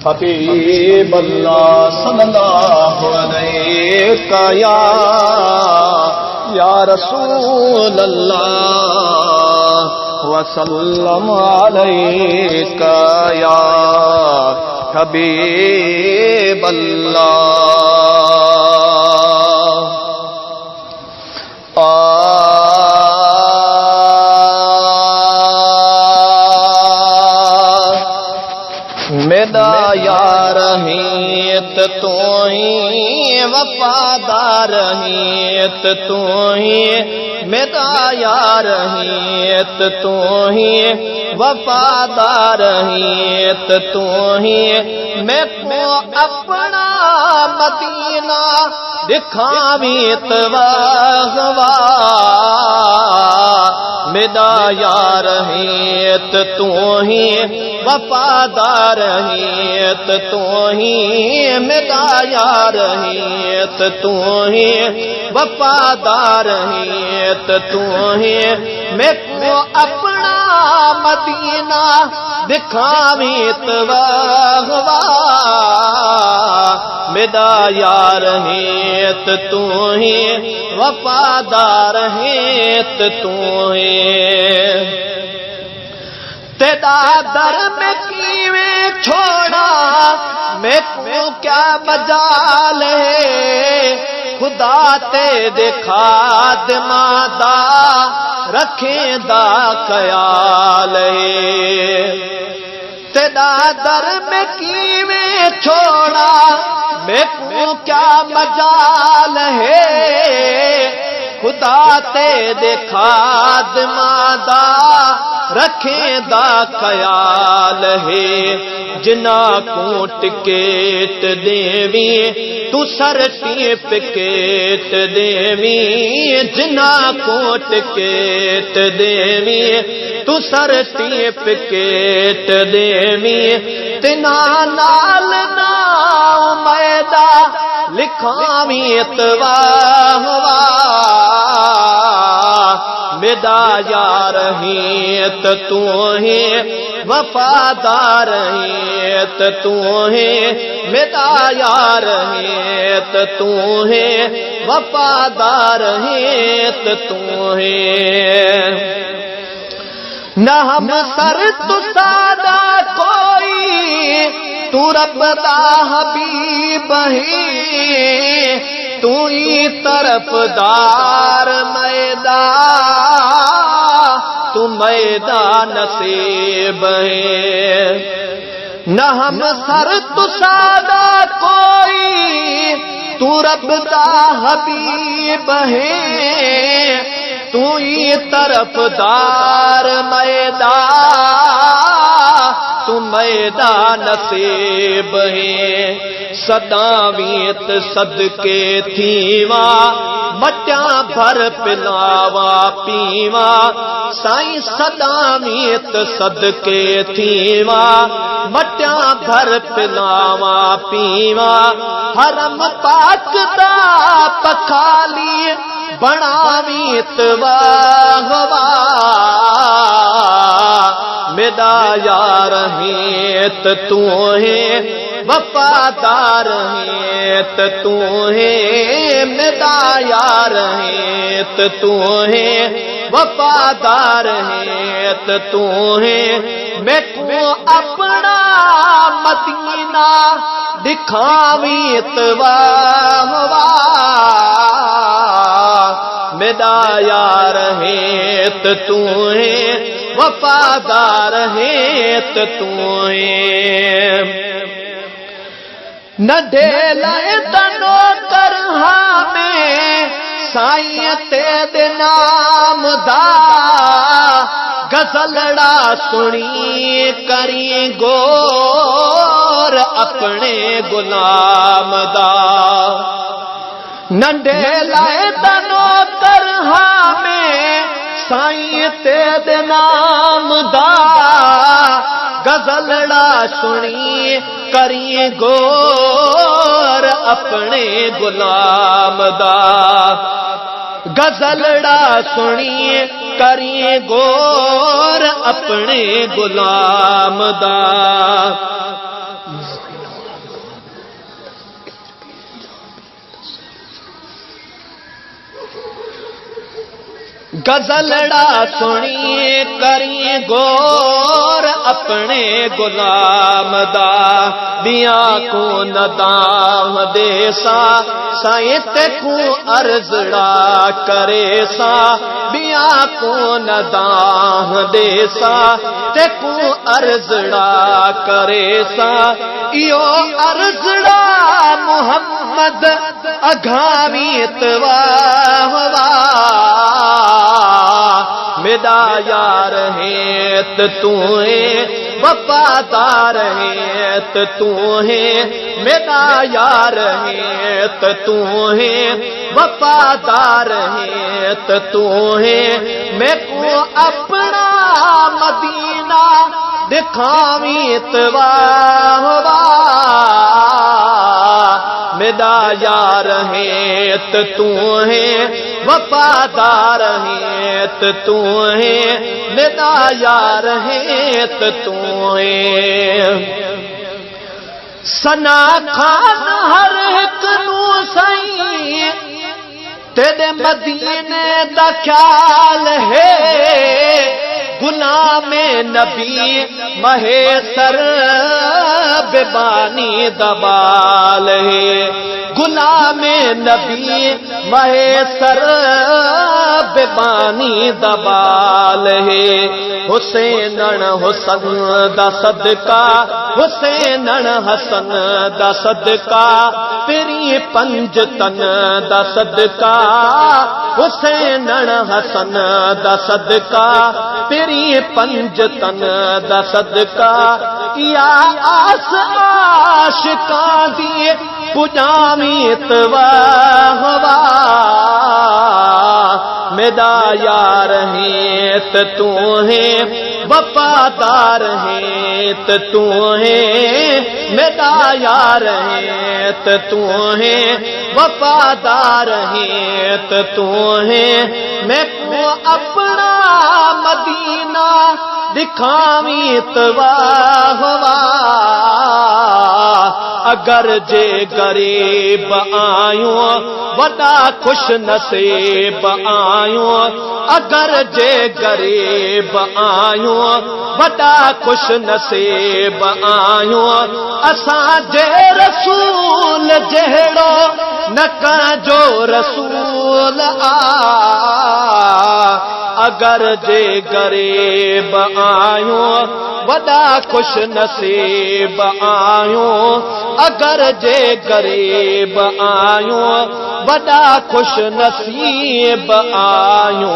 हबीब अल्लाह सल्लल्लाहु अलैहि या रसूल अल्लाह वसल्लम अलैका या हबीब अल्लाह। मेरा यार हित तू ही वफादार हित तू ही मेरा यार हित तू ही वफादार हित तू ही मैं को अपना मदीना दिखावीत वाहवा मेरा यार हित तू ही वफादार हित तू ही मेरा यार हित तू ही वफादार हित तू ही मैं को अपना मदीना दिखावीत वाहवा मेरा यार हित तू ही वफादार हित तू ही तेरा दर में कीवे छोड़ा मैं को क्या मजाल है खुदा ते देखा दिमादा रखेंदा ख्याल है तेरा दर में कीवे छोड़ा मैं को क्या मजाल है खुदा ते देखा दिमादा रखेंदा ख्याल है जिना को टिकेट देवी तू सर टिकेट देवी जिना को टिकेट देवी तू सर टिकेट देवी तिना नाल ना मैदा लिखावीत वाहवा मेरा यार हित तू ही वफादार हित तू ही मेरा यार हित तू ही वफादार हित तू ही न हम सर तू सादा कोई तू रब दा हबीब ही तू ही तरफदार मैदान तू मैदान नसीब है न हम सर तू सादा कोई तू रब दा हबीब है तू ही तरफदार मैदान तू मैदान नसीब है सदावीत सदके थीवा मटिया भर पिलावा पीवा साईं सदावीत सदके थीवा मटिया भर पिलावा पीवा हरम पाक दा पखाली बनावीत वाहवा मेरा यार हित तू है वफादार हित तू है मेरा यार हित तू है वफादार हित तू है मैं को अपना मदीना दिखावीत वाहवा मेरा यार हित तू है वफादार हित तू है न ढेलाए तनो करहा में साईं ते नाम दा गजलड़ा सुनी करी गोर अपने गुलाम दा न ढेलाए तनो करहा में साईं ते नाम दा गजलड़ा सुनी करिए गोर अपने गुलाम दा गजलड़ा सुनिए करिए गोर अपने गुलाम दा गजलड़ा सुनिए करिए गौर अपने गुलाम दा बिया को नदाम देसा साइत को अर्जड़ा करे सा बिया को नदाम देसा ते को अर्जड़ा करे सा इयो अर्जड़ा मोहम्मद अघावीत वाहवा मेरा यार है तू है वफादार है तू है मेरा यार है तू है वफादार है तू है मैं को अपना मदीना दिखावी तवा मेरा यार है तू है वफादार है तू है मेरा यार है तू है सना खान हर एक नू सही तेरे मदीने दा ख्याल है गुलाम नबी महेसर बेबानी दबाल है गुलाम नबी महेसर बेबानी दबाल है हुसैनन हुसन दा सदका हुसैनन हसन दा सदका तेरी पंज तन दा सदका हुसैनन हसन दा सदका तेरी पंज तन दा सदका या आस आशिका दी पुजामीत वाहवा मेरा यार है तू है वफादार है तू है मेरा यार है तू है वफादार है तू है मैं को अपना मदीना दिखावी तवा अगर जे गरीब आयो वदा खुश नसीब आयो अगर जे गरीब आयो वदा खुश नसीब आयो असा जे रसूल जहड़ो न जो रसूल अगर जे गरीब आयो वदा खुश नसीब आयो अगर जे गरीब आयो वदा खुश नसीब आयो।